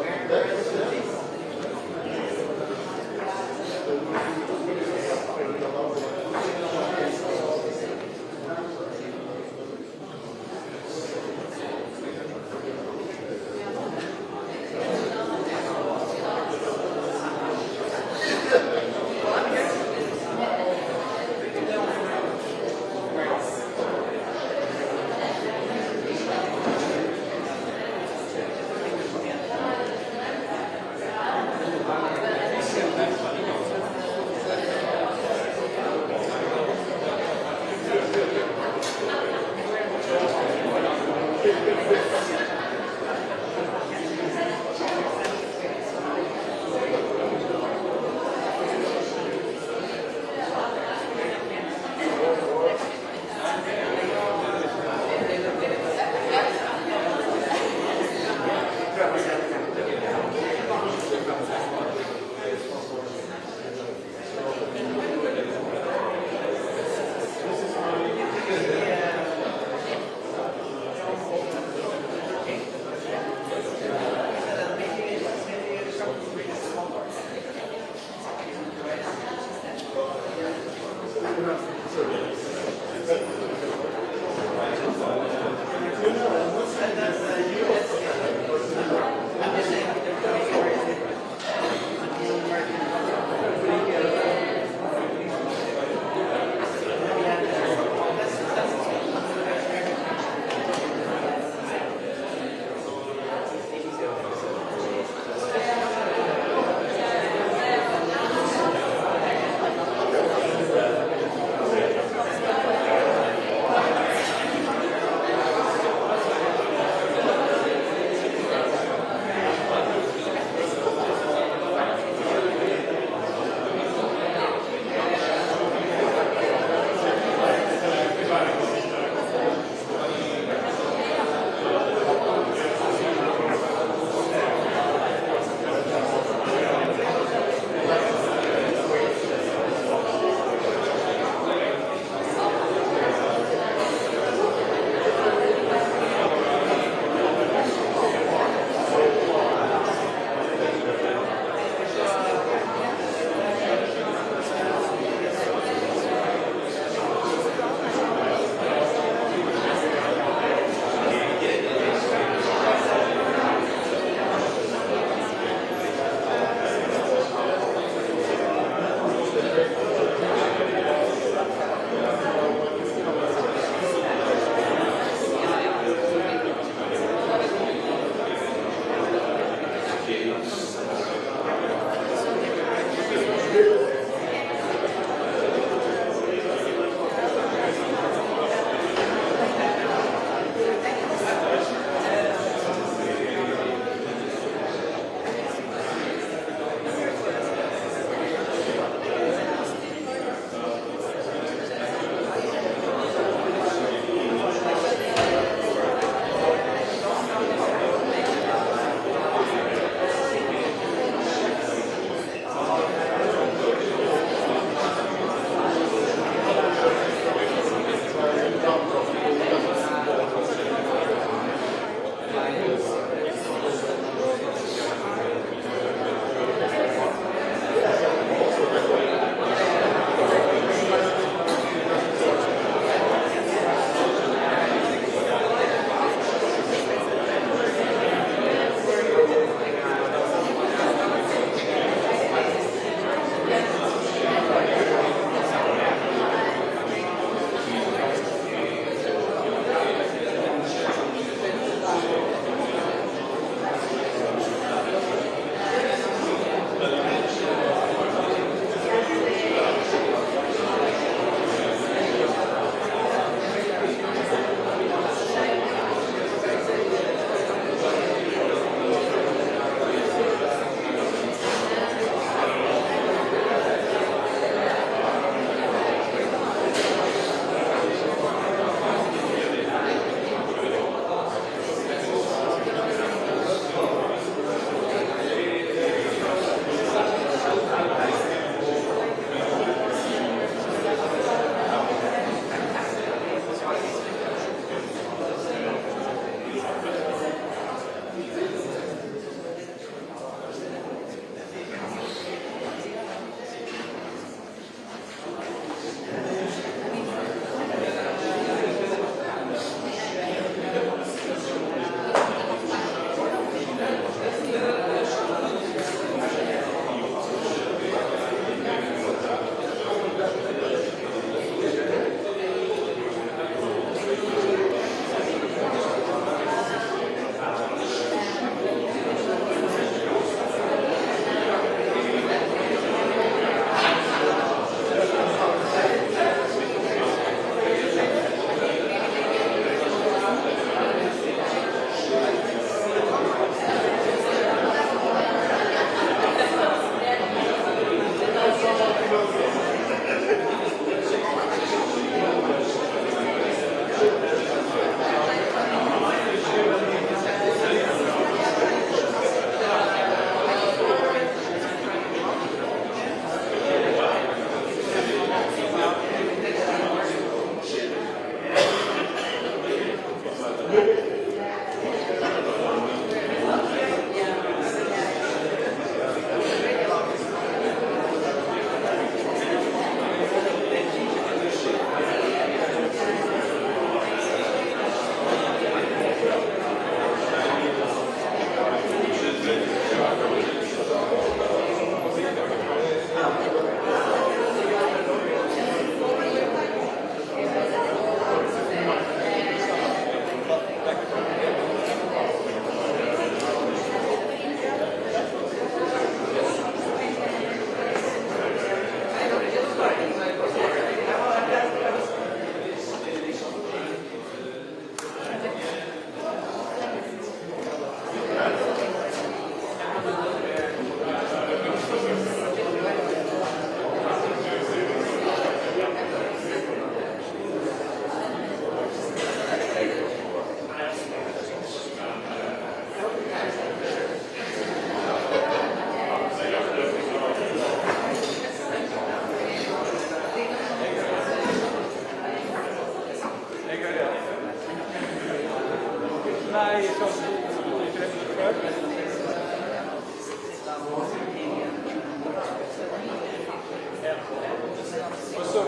「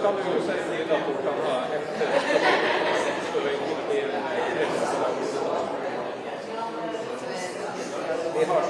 kan du jo si at hun kan ha et så lenge det blir vi har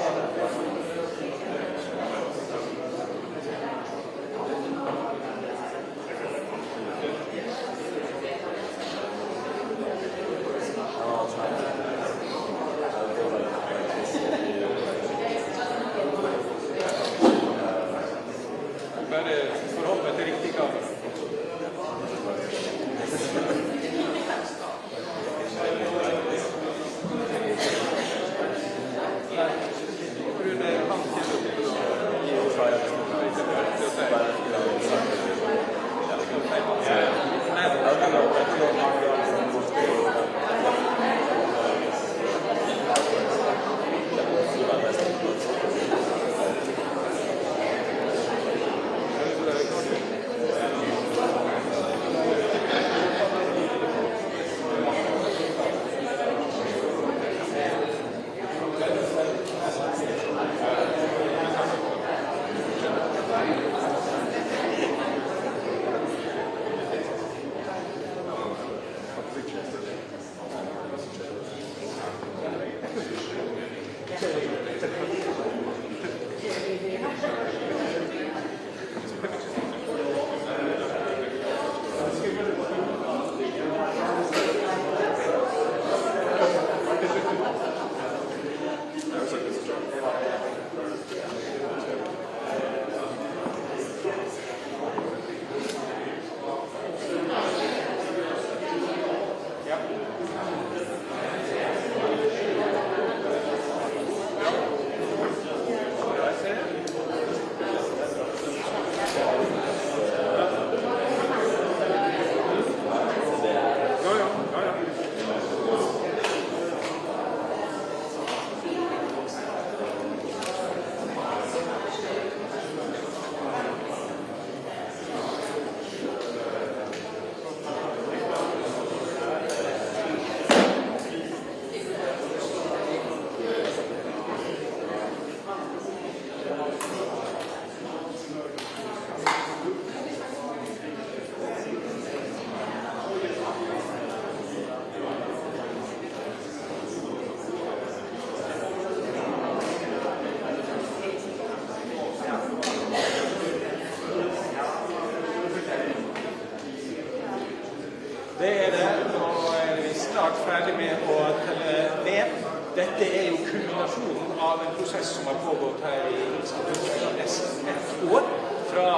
ferdig med å telle ned. Dette jo kulminasjonen av en prosess som har pågått her i instituttet nesten et år. Fra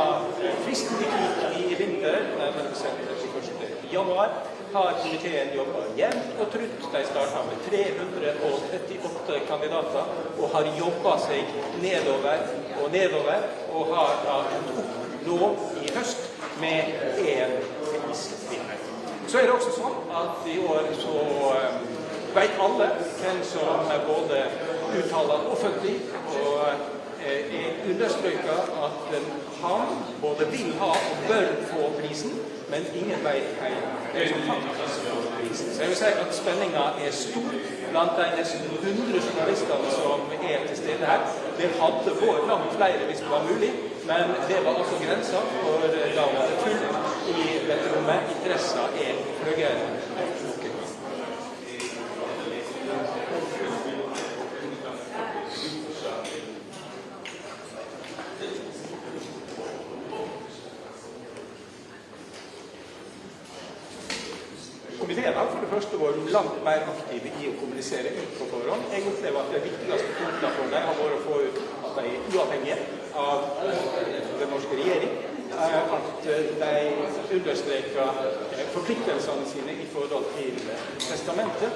fristen gikk ut i vinter, nærmere bestemt 31. januar, har komiteen jobbet jevnt og trutt. De startet med 338 kandidater og har jobbet seg nedover, og har endt opp nå i høst med en prisvinner. Så det også sånn at i år så vet alle hvem som både uttaler offentlig og understryker at han både vil ha og bør få prisen, men ingen vet hvem som faktisk får prisen. Så jeg vil si at spenningen stor blant de nesten 100 journalistene som til stede her. Det hadde vært langt flere hvis det var mulig, men det var altså grenser, for da var det fullt i dette rommet. Interessen høyere enn noen gang. Komiteen har for det første vært langt mer aktive i å kommunisere ut på forhånd. Jeg opplever at det viktigste punktene for dem har vært å få ut at de uavhengige av den norske regjering, at de understreker forpliktelsene sine i forhold til testamentet,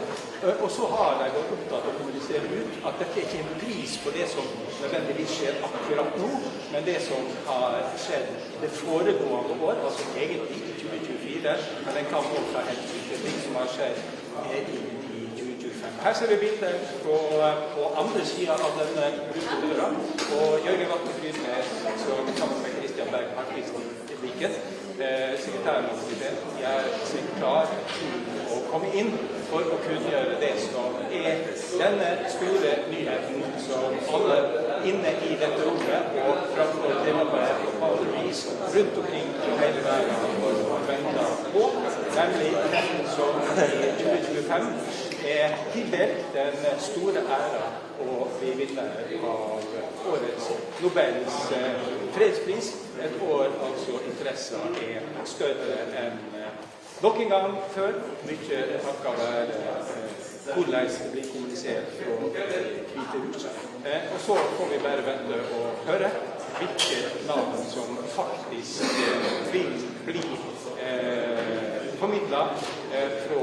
og så har de vært opptatt av å kommunisere ut at dette ikke en pris på det som nødvendigvis skjer akkurat nå, men det som har skjedd det foregående år, altså egentlig i 2024, men den kan også ha hensyn til ting som har skjedd i 2025. Her ser vi bilder på andre siden av denne brukerdøra, og Jørgen Vatnefryd som sammen med Kristian Berg Hartvigsen i Viken, sekretæren av komiteen, seg klar til å komme inn for å kunngjøre det som denne store nyheten som alle inne i dette rommet og framfor temaet på alle vis fredspris rundt omkring i hele verden og venter på, nemlig den som i 2025 er tildelt den store æra å bli vinner av årets Nobels fredspris. Et år altså interessen er større enn noen gang før. Mye takket være hvordan det blir kommunisert fra Hvite huset. Og så får vi bare vente og høre hvilke navn som faktisk vil bli formidlet fra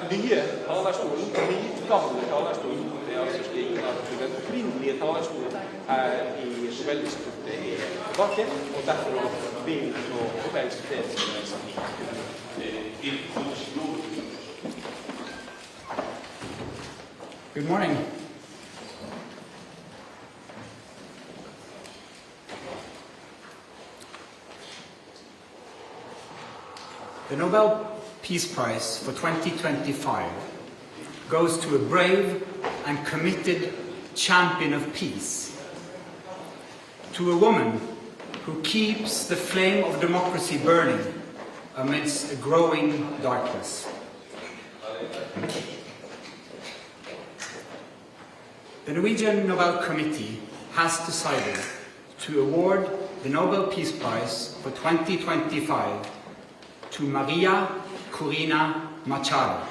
den nye talerstolen, nygamle talerstolen. Det er altså slik at den opprinnelige talerstolen her i Nobelinstituttet er tilbake, og derfor vil Nobels fredspris Good morning. The Nobel Peace Prize for 2025 goes to a brave and committed champion of peace, to a woman who keeps the flame of democracy burning amidst a growing darkness. The Norwegian Nobel Committee has decided to award the Nobel Peace Prize for 2025 to Maria Corina Machado.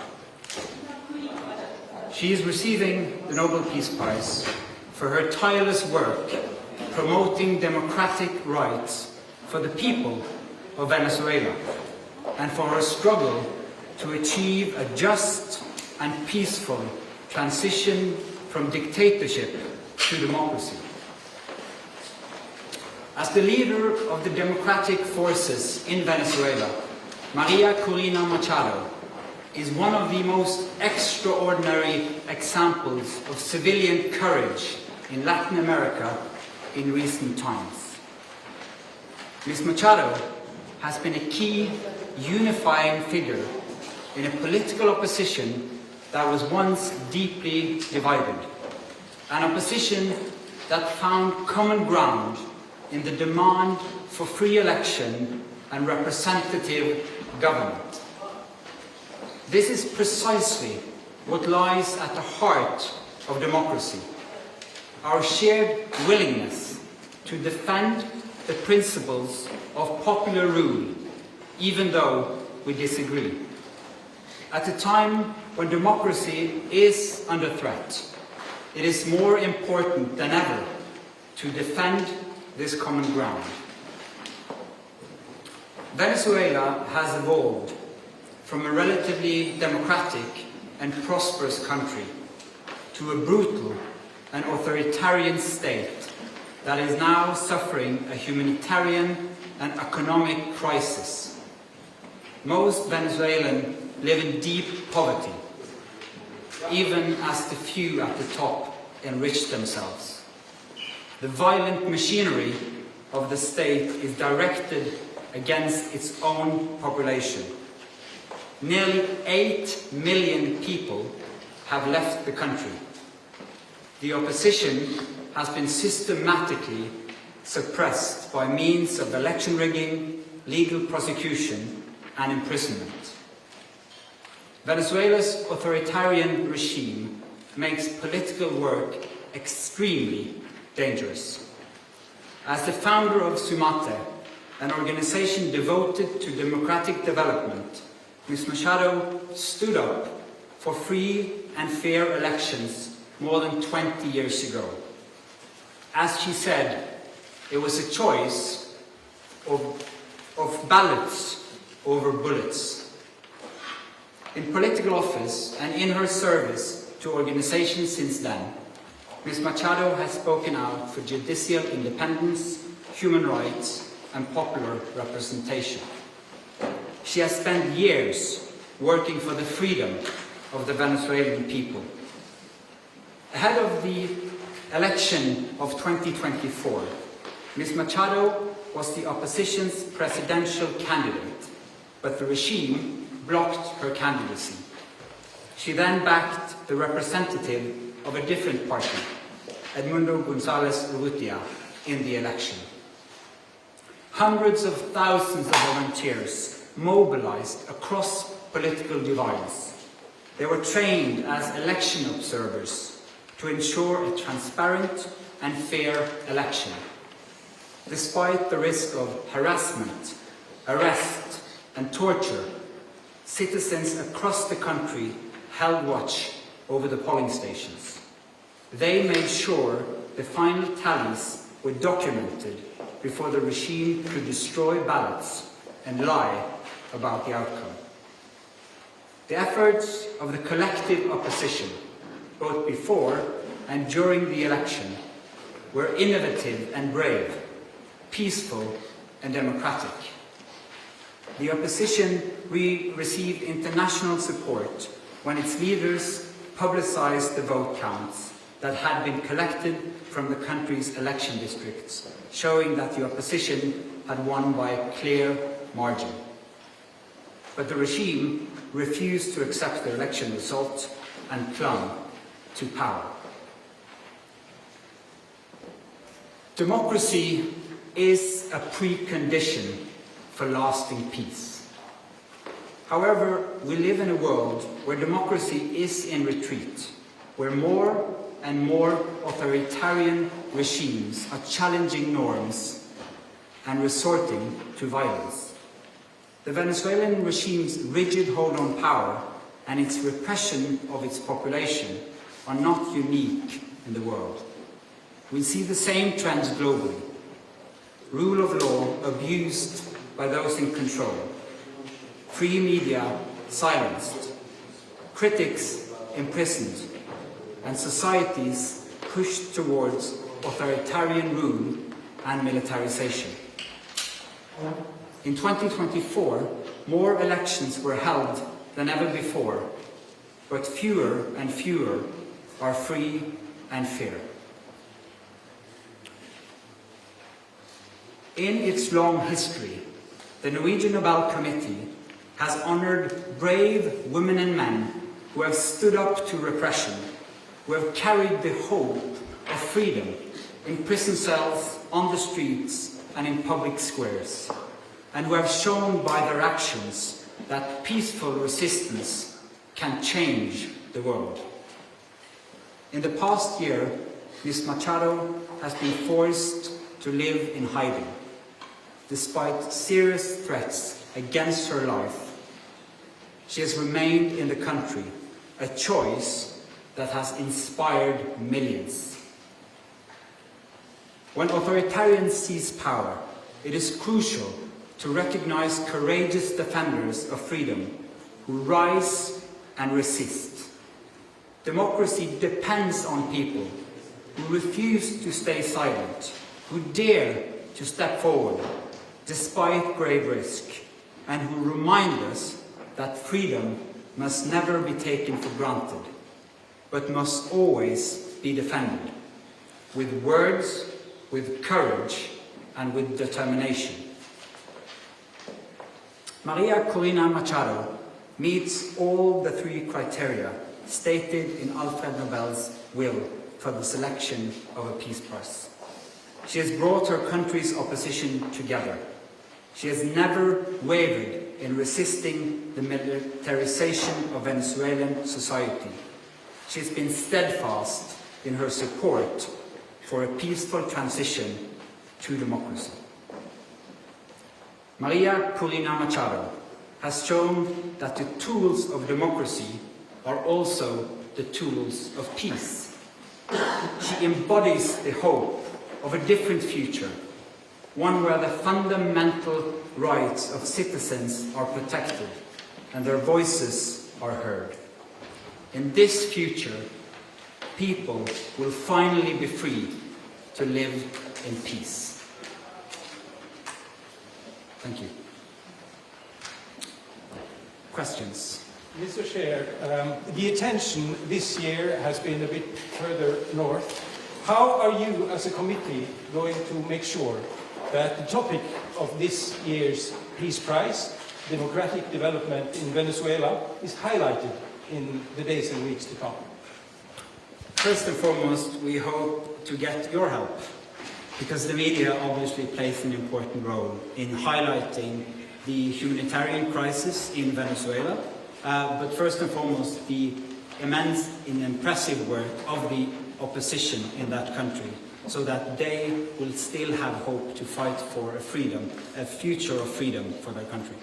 She is receiving the Nobel Peace Prize for her tireless work promoting democratic rights for the people of Venezuela and for her struggle to achieve a just and peaceful transition from dictatorship to democracy. As the leader of the democratic forces in Venezuela, Maria Corina Machado is one of the most extraordinary examples of civilian courage in Latin America in recent times. Ms. Machado has been a key unifying figure in a political opposition that was once deeply divided, an opposition that found common ground in the demand for free election and representative government. This is precisely what lies at the heart of democracy, our shared willingness to defend the principles of popular rule, even though we disagree. At a time when democracy is under threat, it is more important than ever to defend this common ground. Venezuela has evolved from a relatively democratic and prosperous country to a brutal and authoritarian state that is now suffering a humanitarian and economic crisis. Most Venezuelans live in deep poverty, even as the few at the top enrich themselves. The violent machinery of the state is directed against its own population. Nearly 8 million people have left the country. The opposition has been systematically suppressed by means of election rigging, legal prosecution, and imprisonment. Venezuela's authoritarian regime makes political work extremely dangerous. As the founder of Sumate, an organization devoted to democratic development, Ms. Machado stood up for free and fair elections more than 20 years ago. As she said, it was a choice of ballots over bullets. In political office and in her service to organizations since then, Ms. Machado has spoken out for judicial independence, human rights, and popular representation. She has spent years working for the freedom of the Venezuelan people. Ahead of the election of 2024, Ms. Machado was the opposition's presidential candidate, but the regime blocked her candidacy. She then backed the representative of a different party, Edmundo González Urrutia, in the election. Hundreds of thousands of volunteers mobilized across political divides. They were trained as election observers to ensure a transparent and fair election. Despite the risk of harassment, arrest, and torture, citizens across the country held watch over the polling stations. They made sure the final tallies were documented before the regime could destroy ballots and lie about the outcome. The efforts of the collective opposition, both before and during the election, were innovative and brave, peaceful and democratic. The opposition received international support when its leaders publicized the vote counts that had been collected from the country's election districts, showing that the opposition had won by a clear margin. But the regime refused to accept the election result and clung to power. Democracy is a precondition for lasting peace. However, we live in a world where democracy is in retreat, where more and more authoritarian regimes are challenging norms and resorting to violence. The Venezuelan regime's rigid hold on power and its repression of its population are not unique in the world. We see the same trends globally. Rule of law abused by those in control, free media silenced, critics imprisoned, and societies pushed towards authoritarian rule and militarization. In 2024, more elections were held than ever before, but fewer and fewer are free and fair. In its long history, the Norwegian Nobel Committee has honored brave women and men who have stood up to repression, who have carried the hope of freedom in prison cells, on the streets, and in public squares, and who have shown by their actions that peaceful resistance can change the world. In the past year, Ms. Machado has been forced to live in hiding. Despite serious threats against her life, she has remained in the country, a choice that has inspired millions. When authoritarians seize power, it is crucial to recognize courageous defenders of freedom who rise and resist. Democracy depends on people who refuse to stay silent, who dare to step forward despite grave risk, and who remind us that freedom must never be taken for granted, but must always be defended, with words, with courage, and with determination. Maria Corina Machado meets all the three criteria stated in Alfred Nobel's will for the selection of a Peace Prize. She has brought her country's opposition together. She has never wavered in resisting the militarization of Venezuelan society. She has been steadfast in her support for a peaceful transition to democracy. Maria Corina Machado has shown that the tools of democracy are also the tools of peace. She embodies the hope of a different future, one where the fundamental rights of citizens are protected and their voices are heard. In this future, people will finally be free to live in peace. Thank you. Questions? Mr. Chair, the attention this year has been a bit further north. How are you as a committee going to make sure that the topic of this year's Peace Prize, democratic development in Venezuela, is highlighted in the days and weeks to come? First and foremost, we hope to get your help. because the media obviously plays an important role in highlighting the humanitarian crisis in Venezuela, but first and foremost the immense and impressive work of the opposition in that country, so that they will still have hope to fight for a future of freedom for their country.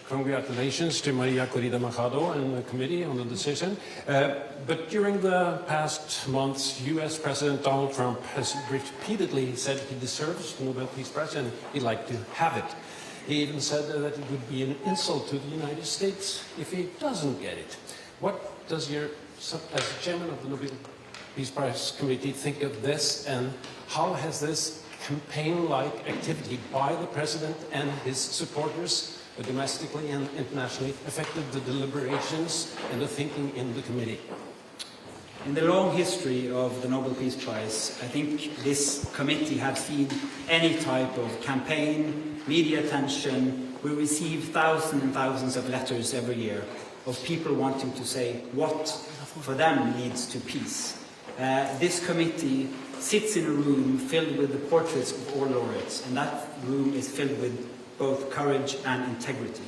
Congratulations to Maria Corrida Machado and the committee on the decision. But during the past months, US President Donald Trump has repeatedly said he deserves the Nobel Peace Prize and he'd like to have it. He even said that it would be an insult to the United States if he doesn't get it. What does as chairman of the Nobel Peace Prize Committee think of this, and how has this campaign-like activity by the president and his supporters domestically and internationally affected the deliberations and the thinking in the committee? In the long history of the Nobel Peace Prize, I think this committee has seen any type of campaign, media attention. We receive thousands and thousands of letters every year of people wanting to say what for them leads to peace. This committee sits in a room filled with the portraits of all laureates, and that room is filled with both courage and integrity.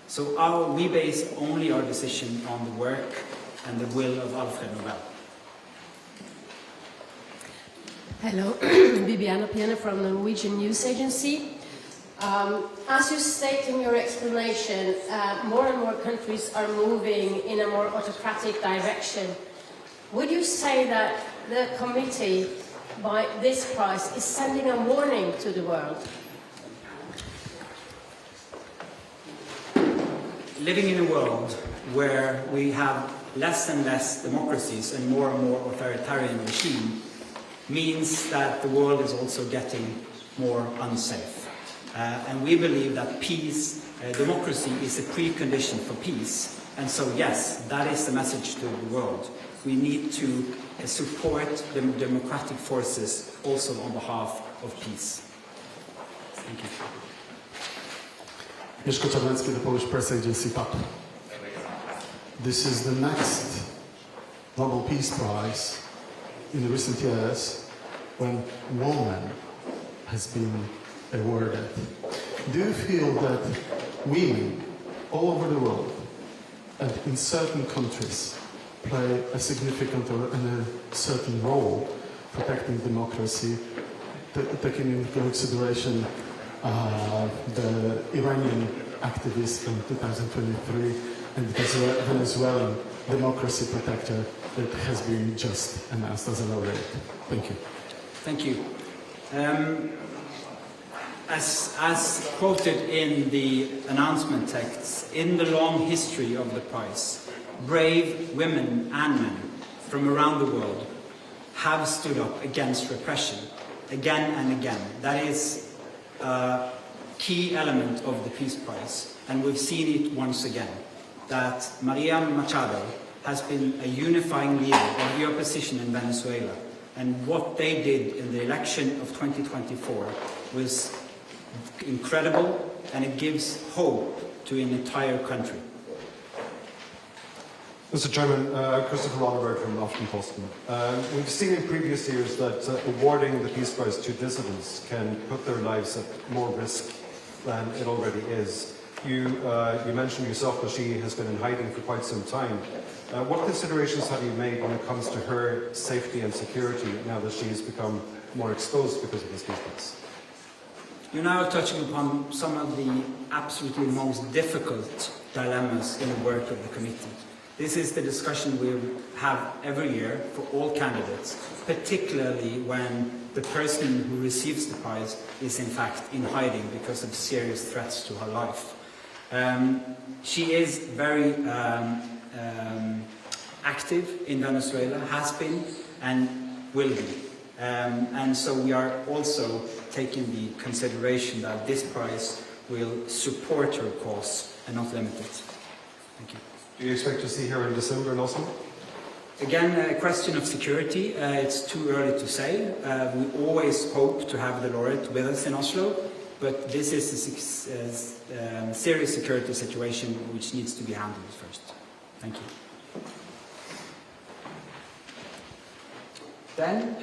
So we base only our decision on the work and the will of Alfred Nobel. Hello, Bibiana Piena from the Norwegian News Agency. As you state in your explanation, more and more countries are moving in a more autocratic direction. Would you say that the committee, by this prize, is sending a warning to the world? Living in a world where we have less and less democracies and more authoritarian regime means that the world is also getting more unsafe. And we believe that peace, democracy is a precondition for peace. And so yes, that is the message to the world. We need to support the democratic forces also on behalf of peace. Thank you. Mieszko Czarnecki, the Polish press agency PAP. This is the next Nobel Peace Prize in recent years when woman has been awarded. Do you feel that women all over the world and in certain countries play a significant or a certain role protecting democracy, taking into consideration the Iranian activist from 2023 and the Venezuelan democracy protector that has been just announced as a laureate? Thank you. Thank you. As quoted in the announcement texts, in the long history of the prize, brave women and men from around the world have stood up against repression again and again. That is a key element of the Peace Prize, and we've seen it once again, that Maria Machado has been a unifying leader of the opposition in Venezuela, and what they did in the election of 2024 was incredible, and it gives hope to an entire country. Mr. Chairman, Christopher Ronneberg from Aftenposten. We've seen in previous years that awarding the Peace Prize to dissidents can put their lives at more risk than it already is. You mentioned yourself that she has been in hiding for quite some time. What considerations have you made when it comes to her safety and security now that she has become more exposed because of this Peace Prize? You're now touching upon some of the absolutely most difficult dilemmas in the work of the committee. This is the discussion we have every year for all candidates, particularly when the person who receives the prize is in fact in hiding because of serious threats to her life. She is very active in Venezuela, has been and will be. And so we are also taking the consideration that this prize will support her cause and not limit it. Thank you. Do you expect to see her in December in Oslo? Again, a question of security. It's too early to say. We always hope to have the laureate with us in Oslo, but this is a serious security situation which needs to be handled first. Thank you. Then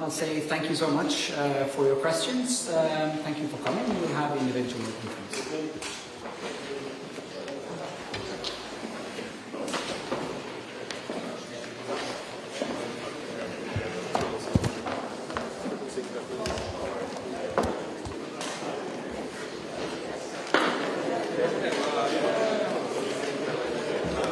I'll say thank you so much for your questions. Thank you for coming. We will have individual meetings.